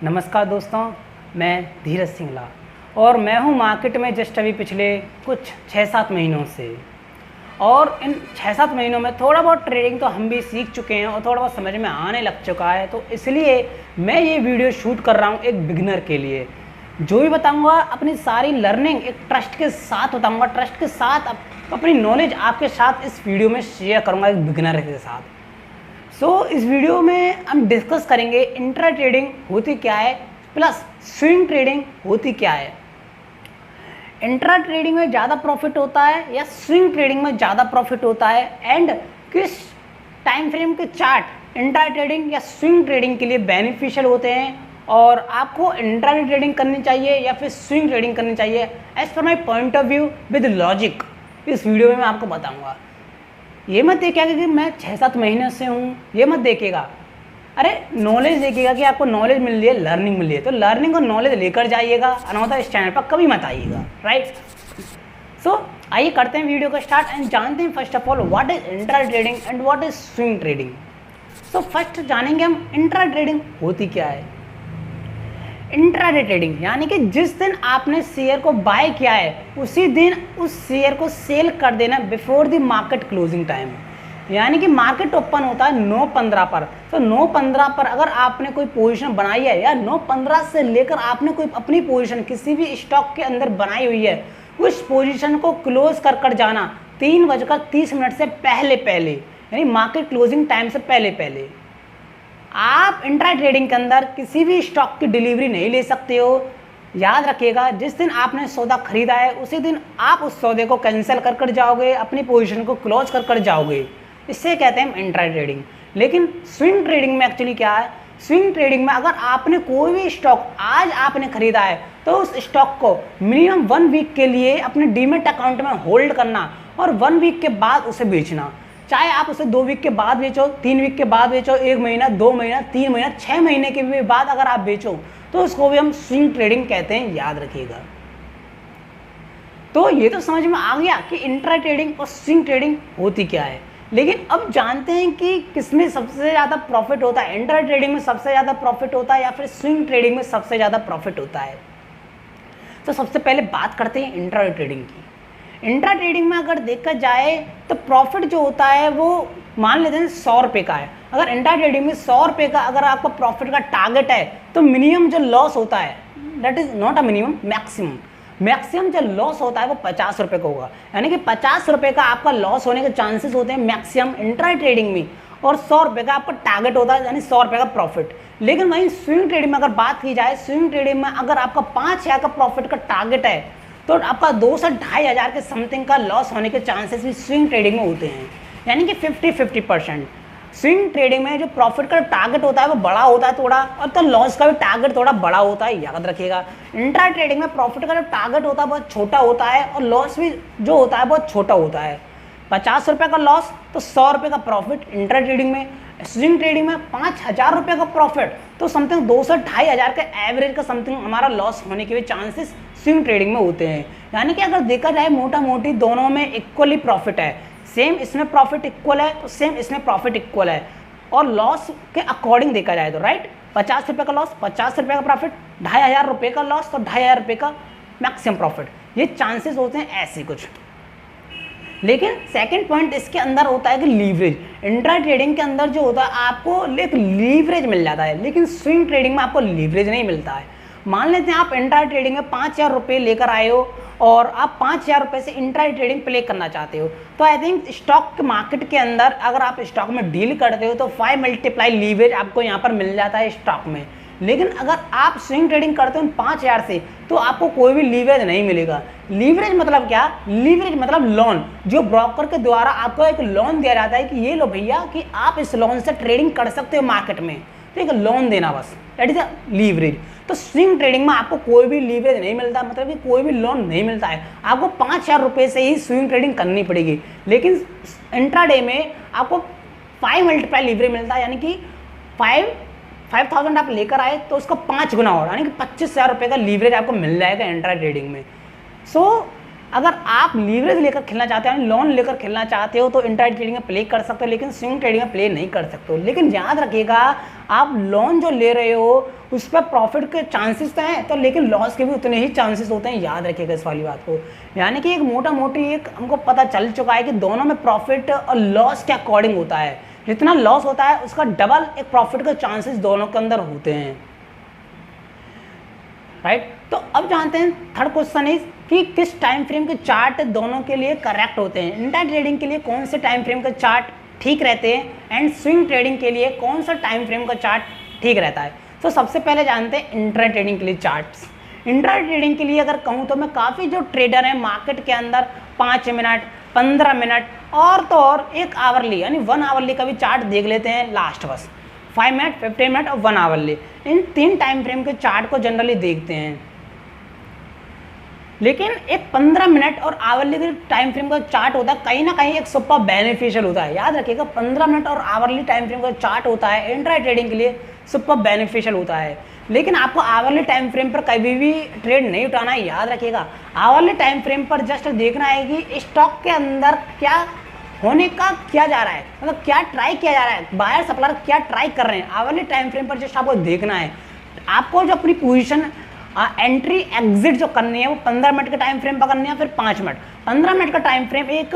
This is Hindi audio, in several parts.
नमस्कार दोस्तों, मैं धीरज सिंगला और मैं हूं मार्केट में जस्ट अभी पिछले कुछ 6-7 महीनों से। और इन 6-7 महीनों में थोड़ा बहुत ट्रेडिंग तो हम भी सीख चुके हैं और थोड़ा बहुत समझ में आने लग चुका है। तो इसलिए मैं ये वीडियो शूट कर रहा हूँ एक बिगिनर के लिए। जो भी बताऊँगा अपनी सारी लर्निंग एक ट्रस्ट के साथ बताऊँगा, ट्रस्ट के साथ अपनी नॉलेज आपके साथ इस वीडियो में शेयर करूँगा एक बिगिनर के साथ। इस वीडियो में हम डिस्कस करेंगे इंट्रा ट्रेडिंग होती क्या है प्लस स्विंग ट्रेडिंग होती क्या है। इंट्रा ट्रेडिंग में ज़्यादा प्रॉफिट होता है या स्विंग ट्रेडिंग में ज़्यादा प्रॉफिट होता है, एंड किस टाइम फ्रेम के चार्ट इंट्रा ट्रेडिंग या स्विंग ट्रेडिंग के लिए बेनिफिशियल होते हैं और आपको इंट्रा ट्रेडिंग करनी चाहिए या फिर स्विंग ट्रेडिंग करनी चाहिए as per my point of view with logic. इस वीडियो में मैं आपको बताऊँगा। ये मत देखिएगा कि मैं 6-7 महीने से हूँ, ये मत देखिएगा। अरे नॉलेज देखिएगा कि आपको नॉलेज मिल रही है, लर्निंग मिल रही है, तो लर्निंग और नॉलेज लेकर जाइएगा, अन्यथा इस चैनल पर कभी मत आइएगा, राइट। आइए करते हैं वीडियो को स्टार्ट एंड जानते हैं first of all what is intra trading and what is swing trading. First जानेंगे हम इंट्रा ट्रेडिंग होती क्या है। इंट्राडे ट्रेडिंग यानी कि जिस दिन आपने शेयर को बाय किया है उसी दिन उस शेयर को सेल कर देना before the market closing time. यानी कि मार्केट ओपन होता है 9:15 पर, तो 9:15 पर अगर आपने कोई पोजीशन बनाई है या 9:15 से लेकर आपने कोई अपनी पोजीशन किसी भी स्टॉक के अंदर बनाई हुई है, उस पोजीशन को क्लोज कर जाना 3:30 से पहले पहले, यानी मार्केट क्लोजिंग टाइम से पहले पहले। आप इंट्रा ट्रेडिंग के अंदर किसी भी स्टॉक की डिलीवरी नहीं ले सकते हो। याद रखिएगा, जिस दिन आपने सौदा खरीदा है उसी दिन आप उस सौदे को कैंसिल कर जाओगे, अपनी पोजीशन को क्लोज कर जाओगे। इससे कहते हैं इंट्रा ट्रेडिंग। लेकिन स्विंग ट्रेडिंग में एक्चुअली क्या है, स्विंग ट्रेडिंग में अगर आपने कोई भी स्टॉक आज आपने खरीदा है तो उस स्टॉक को मिनिमम 1 वीक के लिए अपने डीमेट अकाउंट में होल्ड करना और 1 वीक के बाद उसे बेचना। चाहे आप उसे 2 वीक के बाद बेचो, 3 वीक के बाद बेचो, 1 महीना, 2 महीना, 3 महीना, 6 महीने के भी बाद अगर आप बेचो तो उसको भी हम स्विंग ट्रेडिंग कहते हैं, याद रखिएगा। तो ये तो समझ में आ गया कि इंट्रा ट्रेडिंग और स्विंग ट्रेडिंग होती क्या है। लेकिन अब जानते हैं कि किसमें सबसे ज़्यादा प्रॉफिट होता है। इंट्रा ट्रेडिंग में सबसे ज़्यादा प्रॉफिट होता है या फिर स्विंग ट्रेडिंग में सबसे ज़्यादा प्रॉफिट होता है। तो सबसे पहले बात करते हैं इंट्रा ट्रेडिंग की। इंट्रा ट्रेडिंग में अगर देखा जाए तो प्रॉफिट जो होता है वो मान लेते हैं 100 रुपये का है। अगर इंट्रा ट्रेडिंग में 100 रुपये का अगर आपका प्रॉफिट का टारगेट है तो मिनिमम जो लॉस होता है, that is not a minimum, maximum जो लॉस होता है वो 50 रुपये का होगा। यानी कि 50 रुपये का आपका लॉस होने के चांसेस होते हैं मैक्सिमम इंट्रा ट्रेडिंग में, और 100 रुपये का आपका टारगेट होता है, यानी 100 रुपये का प्रॉफिट। लेकिन वहीं स्विंग ट्रेडिंग में अगर बात की जाए, स्विंग ट्रेडिंग में अगर आपका 5,000 का प्रॉफिट का टारगेट है तो आपका 2 से 2,500 के समथिंग का लॉस होने के चांसेस भी स्विंग ट्रेडिंग में होते हैं। यानी कि 50-50%। स्विंग ट्रेडिंग में जो प्रॉफिट का टारगेट होता है वो बड़ा होता है थोड़ा, और तो लॉस का भी टारगेट थोड़ा बड़ा होता है, याद रखिएगा। इंट्रा ट्रेडिंग में प्रॉफिट का जो टारगेट होता है बहुत छोटा होता है और लॉस भी जो होता है बहुत छोटा होता है। 50 रुपये का लॉस तो 100 रुपये का प्रॉफिट इंट्रा ट्रेडिंग में। स्विंग ट्रेडिंग में 5,000 रुपये का प्रॉफिट तो समथिंग 2 से 2,500 के एवरेज का समथिंग हमारा लॉस होने के भी चांसेस स्विंग ट्रेडिंग में होते हैं। यानी कि अगर देखा जाए मोटा मोटी दोनों में इक्वली प्रॉफिट है, सेम इसमें प्रॉफिट इक्वल है तो सेम इसमें प्रॉफिट इक्वल है, और लॉस के अकॉर्डिंग देखा जाए तो राइट, 50 रुपये का लॉस, 50 रुपये का प्रॉफिट, 2,500 रुपये का लॉस तो 2,500 रुपये का मैक्सिमम प्रॉफिट। ये चांसेस होते हैं ऐसे कुछ। लेकिन सेकंड पॉइंट इसके अंदर होता है कि लीवरेज। इंट्रा ट्रेडिंग के अंदर जो होता है आपको एक लीवरेज मिल जाता है, लेकिन स्विंग ट्रेडिंग में आपको लीवरेज नहीं मिलता है। मान लेते हैं आप इंट्रा ट्रेडिंग में 5,000 रुपये लेकर आए हो और आप 5,000 रुपये से इंट्रा ट्रेडिंग प्ले करना चाहते हो, तो आई थिंक स्टॉक मार्केट के अंदर अगर आप स्टॉक में डील करते हो तो 5 मल्टीप्लाई लीवरेज आपको यहाँ पर मिल जाता है स्टॉक में। लेकिन अगर आप स्विंग ट्रेडिंग करते हो 5,000 से तो आपको कोई भी लीवरेज नहीं मिलेगा। लीवरेज मतलब क्या? लीवरेज मतलब लोन, जो ब्रोकर के द्वारा आपको एक लोन दिया जाता है कि ये लो भैया कि आप इस लोन से ट्रेडिंग कर सकते हो मार्केट में, तो एक लोन देना बस, दैट इज लीवरेज। तो स्विंग ट्रेडिंग में आपको कोई भी लीवरेज नहीं मिलता, मतलब कि कोई भी लोन नहीं मिलता है, आपको 5,000 रुपये से ही स्विंग ट्रेडिंग करनी पड़ेगी। लेकिन इंट्राडे में आपको 5 मल्टीप्लाई लीवरेज मिलता है, यानी कि 5,000 आप लेकर आए तो उसका 5 गुना और, यानी कि 25,000 रुपये का लीवरेज आपको मिल जाएगा इंट्रा ट्रेडिंग में। अगर आप लीवरेज लेकर खेलना चाहते हो, लोन लेकर खेलना चाहते हो तो इंट्रा ट्रेडिंग में प्ले कर सकते हो, लेकिन स्विंग ट्रेडिंग में प्ले नहीं कर सकते हो। लेकिन याद रखिएगा, आप लोन जो ले रहे हो उस पर प्रॉफिट के चांसेस तो हैं, तो लेकिन लॉस के भी उतने ही चांसेस होते हैं, याद रखिएगा इस वाली बात को। यानी कि एक मोटा मोटी एक हमको पता चल चुका है कि दोनों में प्रॉफिट और लॉस के अकॉर्डिंग होता है, जितना लॉस होता है उसका डबल एक प्रॉफिट के चांसेस दोनों के अंदर होते हैं, राइट। तो अब जानते हैं थर्ड क्वेश्चन इज कि किस टाइम फ्रेम के चार्ट दोनों के लिए करेक्ट होते हैं। इंट्रा ट्रेडिंग के लिए कौन से टाइम फ्रेम का चार्ट ठीक रहते हैं एंड स्विंग ट्रेडिंग के लिए कौन सा टाइम फ्रेम का चार्ट ठीक रहता है। तो सबसे पहले जानते हैं इंट्रा ट्रेडिंग के लिए चार्ट्स। इंट्रा ट्रेडिंग के लिए अगर कहूँ तो मैं काफ़ी जो ट्रेडर हैं मार्केट के अंदर 5 मिनट 15 मिनट और तो और 1 आवरली यानी 1 आवरली का भी चार्ट देख लेते हैं लास्ट, बस 5 मिनट 15 मिनट और 1 आवरली, इन 3 टाइम फ्रेम के चार्ट को जनरली देखते हैं। लेकिन एक 15 मिनट और आवरली के टाइम फ्रेम का चार्ट होता है कहीं ना कहीं एक सुपर बेनिफिशियल होता है, याद रखिएगा 15 मिनट और आवरली टाइम फ्रेम का चार्ट होता है इंट्रा ट्रेडिंग के लिए सुपर बेनिफिशियल होता है। लेकिन आपको आवरली टाइम फ्रेम पर कभी भी ट्रेड नहीं उठाना है, याद रखिएगा आवरली टाइम फ्रेम पर जस्ट देखना है कि स्टॉक के अंदर क्या होने का क्या जा रहा है, मतलब क्या ट्राई किया जा रहा है, बायर सप्लायर क्या ट्राई कर रहे हैं। आवरली टाइम फ्रेम पर जस्ट आपको देखना है, आपको जो अपनी पोजीशन एंट्री एग्जिट जो करनी है वो 15 मिनट का टाइम फ्रेम पर करनी है, फिर 5 मिनट। 15 मिनट का टाइम फ्रेम एक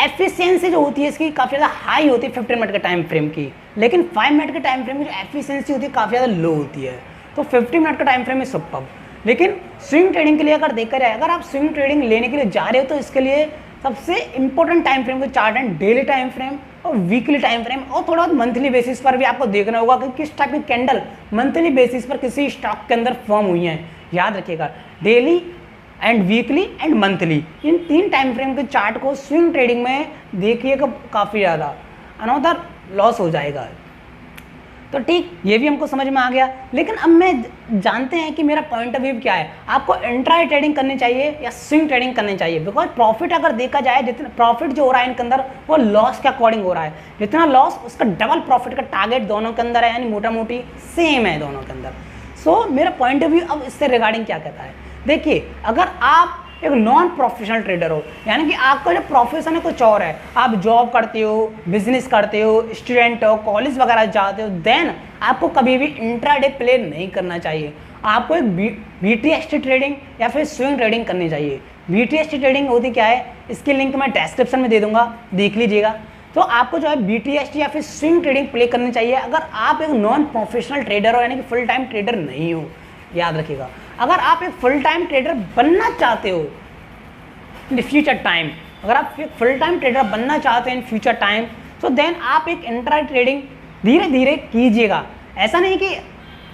एफिशिएंसी जो होती है इसकी काफ़ी ज़्यादा हाई होती है 15 मिनट के टाइम फ्रेम की, लेकिन 5 मिनट के टाइम फ्रेम की जो एफिशिएंसी होती है काफ़ी ज़्यादा लो होती है। तो 50 मिनट का टाइम फ्रेम है सुपर। लेकिन स्विंग ट्रेडिंग के लिए अगर देखा जाए, अगर आप स्विंग ट्रेडिंग लेने के लिए जा रहे हो तो इसके लिए सबसे इंपॉर्टेंट टाइम फ्रेम के चार्ट हैं डेली टाइम फ्रेम और वीकली टाइम फ्रेम, और थोड़ा बहुत मंथली बेसिस पर भी आपको देखना होगा कि किस टाइप की कैंडल मंथली बेसिस पर किसी स्टॉक के अंदर फॉर्म हुई हैं। याद रखिएगा daily and weekly and monthly, in 3 time frame के चार्ट को स्विंग ट्रेडिंग में देखिएगा काफ़ी ज़्यादा अनदर लॉस हो जाएगा। तो ठीक, ये भी हमको समझ में आ गया। लेकिन अब मैं जानते हैं कि मेरा पॉइंट ऑफ व्यू क्या है, आपको इंट्रा ट्रेडिंग करनी चाहिए या स्विंग ट्रेडिंग करनी चाहिए। बिकॉज प्रॉफिट अगर देखा जाए, जितना प्रॉफिट जो हो रहा है इनके अंदर वो लॉस के अकॉर्डिंग हो रहा है, जितना लॉस उसका डबल प्रॉफिट का टारगेट दोनों के अंदर है, यानी मोटा मोटी सेम है दोनों के अंदर। सो मेरा पॉइंट ऑफ व्यू अब इससे रिगार्डिंग क्या कहता है, देखिए अगर आप एक नॉन प्रोफेशनल ट्रेडर हो, यानी कि आपका जो प्रोफेशन है कुछ और है, आप जॉब करते हो, बिजनेस करते हो, स्टूडेंट हो, कॉलेज वगैरह जाते हो, देन आपको कभी भी इंट्राडे प्ले नहीं करना चाहिए। आपको एक बीटीएसटी ट्रेडिंग या फिर स्विंग ट्रेडिंग करनी चाहिए। बीटीएसटी ट्रेडिंग होती क्या है, इसकी लिंक मैं डिस्क्रिप्शन में दे दूंगा, देख लीजिएगा। तो आपको जो है बीटीएसटी या फिर स्विंग ट्रेडिंग प्ले करनी चाहिए अगर आप एक नॉन प्रोफेशनल ट्रेडर हो, यानी कि फुल टाइम ट्रेडर नहीं हो। याद रखिएगा, अगर आप एक फुल टाइम ट्रेडर बनना चाहते हो इन फ्यूचर टाइम, अगर आप एक फुल टाइम ट्रेडर बनना चाहते हैं इन फ्यूचर टाइम, तो देन आप एक इंट्रा ट्रेडिंग धीरे धीरे कीजिएगा। ऐसा नहीं कि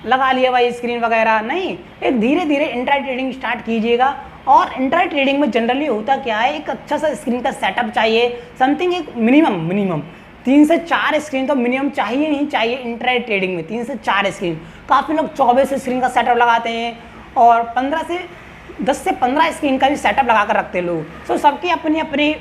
लगा लिया भाई स्क्रीन वगैरह, नहीं, एक धीरे धीरे इंट्रा ट्रेडिंग स्टार्ट कीजिएगा। और इंट्रा ट्रेडिंग में जनरली होता क्या है, एक अच्छा सा स्क्रीन का सेटअप चाहिए, समथिंग एक मिनिमम 3 से 4 स्क्रीन तो मिनिमम चाहिए ही चाहिए इंट्रा ट्रेडिंग में। 3 से 4 स्क्रीन, काफ़ी लोग 24 स्क्रीन का सेटअप लगाते हैं और 10 से 15 स्क्रीन का भी सेटअप लगा कर रखते हैं लोग। सो सबकी अपनी अपनी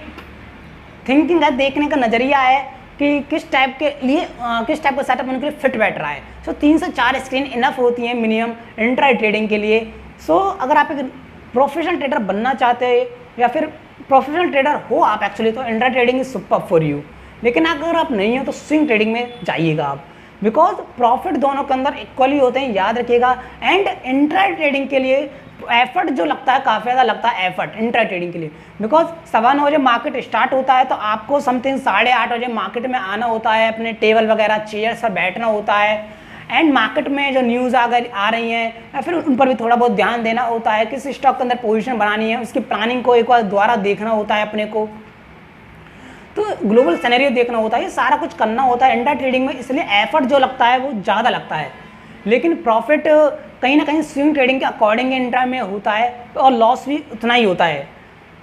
थिंकिंग है, देखने का नज़रिया है कि किस टाइप के लिए किस टाइप का सेटअप उनके लिए फिट बैठ रहा है। सो 3 से 4 स्क्रीन इनफ होती हैं मिनिमम इंट्रा ट्रेडिंग के लिए। सो अगर आप एक प्रोफेशनल ट्रेडर बनना चाहते हैं या फिर प्रोफेशनल ट्रेडर हो आप एक्चुअली, तो intra trading is super for you. लेकिन अगर आप नहीं हो तो स्विंग ट्रेडिंग में जाइएगा आप, बिकॉज प्रॉफिट दोनों के अंदर इक्वली होते हैं, याद रखिएगा। एंड इंट्रा ट्रेडिंग के लिए एफर्ट जो लगता है काफ़ी ज़्यादा लगता है एफर्ट इंट्रा ट्रेडिंग के लिए, बिकॉज 9:15 बजे मार्केट स्टार्ट होता है तो आपको समथिंग 8:30 बजे मार्केट में आना होता है, अपने टेबल वगैरह चेयर्स पर बैठना होता है। एंड मार्केट में जो न्यूज़ आ रही हैं या फिर उन पर भी थोड़ा बहुत ध्यान देना होता है, किस स्टॉक के अंदर पोजीशन बनानी है, उसकी प्लानिंग को एक बार दोबारा देखना होता है अपने को, तो ग्लोबल सिनेरियो देखना होता है, ये सारा कुछ करना होता है इंट्रा ट्रेडिंग में। इसलिए एफर्ट जो लगता है वो ज़्यादा लगता है, लेकिन प्रॉफिट कहीं ना कहीं स्विंग ट्रेडिंग के अकॉर्डिंग इंट्रा में होता है और लॉस भी उतना ही होता है,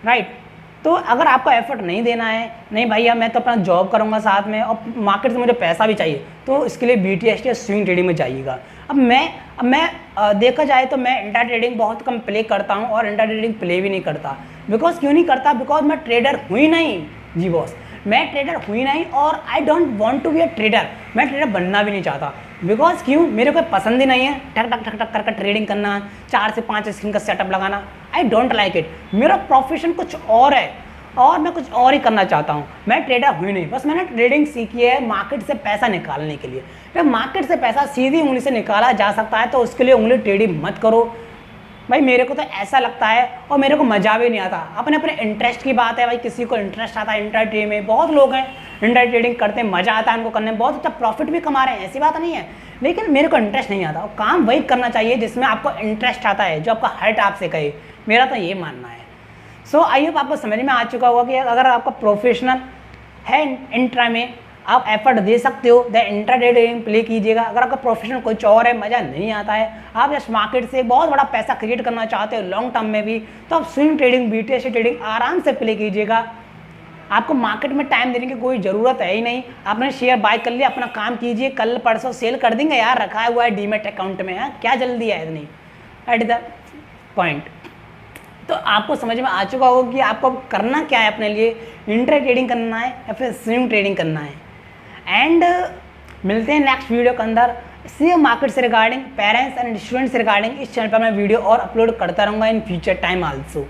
राइट। तो अगर आपको एफर्ट नहीं देना है, नहीं भैया मैं तो अपना जॉब करूंगा साथ में और मार्केट से मुझे पैसा भी चाहिए, तो इसके लिए बीटीएसटी या स्विंग ट्रेडिंग में जाइएगा। अब मैं देखा जाए तो मैं इंट्रा ट्रेडिंग बहुत कम प्ले करता हूं और इंट्रा ट्रेडिंग प्ले भी नहीं करता। बिकॉज क्यों नहीं करता, बिकॉज मैं ट्रेडर हुई नहीं जी बॉस, मैं ट्रेडर हुई नहीं और I don't want to be a trader, मैं ट्रेडर बनना भी नहीं चाहता। बिकॉज क्यों, मेरे को पसंद ही नहीं है ठक ठक ठक ठक करके ट्रेडिंग करना, 4 से 5 स्क्रीन का सेटअप लगाना, आई डोंट लाइक इट। मेरा प्रोफेशन कुछ और है और मैं कुछ और ही करना चाहता हूँ, मैं ट्रेडर हुई नहीं, बस मैंने ट्रेडिंग सीखी है मार्केट से पैसा निकालने के लिए। जब मार्केट से पैसा सीधी उंगली से निकाला जा सकता है तो उसके लिए उंगली टेढ़ी मत करो भाई। मेरे को तो ऐसा लगता है और मेरे को मजा भी नहीं आता। अपने अपने इंटरेस्ट की बात है भाई, किसी को इंटरेस्ट आता है इंट्रा ट्रेडिंग में, बहुत लोग हैं इंट्रा ट्रेडिंग करते हैं, मजा आता है उनको करने में, बहुत अच्छा प्रॉफिट भी कमा रहे हैं, ऐसी बात नहीं है। लेकिन मेरे को इंटरेस्ट नहीं आता और काम वही करना चाहिए जिसमें आपको इंटरेस्ट आता है, जो आपका हार्ट आपसे कहे, मेरा तो ये मानना है। सो आई होप आपको समझ में आ चुका होगा कि अगर आपका प्रोफेशनल है इंट्रा में, आप एफर्ट दे सकते हो, द इंट्रा ट्रेडिंग प्ले कीजिएगा। अगर आपका प्रोफेशनल कुछ और है, मज़ा नहीं आता है, आप जस्ट मार्केट से बहुत बड़ा पैसा क्रिएट करना चाहते हो लॉन्ग टर्म में भी, तो आप स्विंग ट्रेडिंग, बीटीएस ट्रेडिंग आराम से प्ले कीजिएगा। आपको मार्केट में टाइम देने की कोई ज़रूरत है ही नहीं। आपने शेयर बाय कर लिया, अपना काम कीजिए, कल परसों सेल कर देंगे यार, रखा हुआ है डीमेट अकाउंट में, है क्या जल्दी है इतनी, एट द पॉइंट। तो आपको समझ में आ चुका होगा कि आपको करना क्या है अपने लिए, इंट्रा ट्रेडिंग करना है या फिर स्विंग ट्रेडिंग करना है। एंड मिलते हैं नेक्स्ट वीडियो के अंदर शेयर मार्केट से रिगार्डिंग, पेरेंट्स एंड स्टूडेंट्स से रिगार्डिंग। इस चैनल पर मैं वीडियो और अपलोड करता रहूँगा इन फ्यूचर टाइम आल्सो।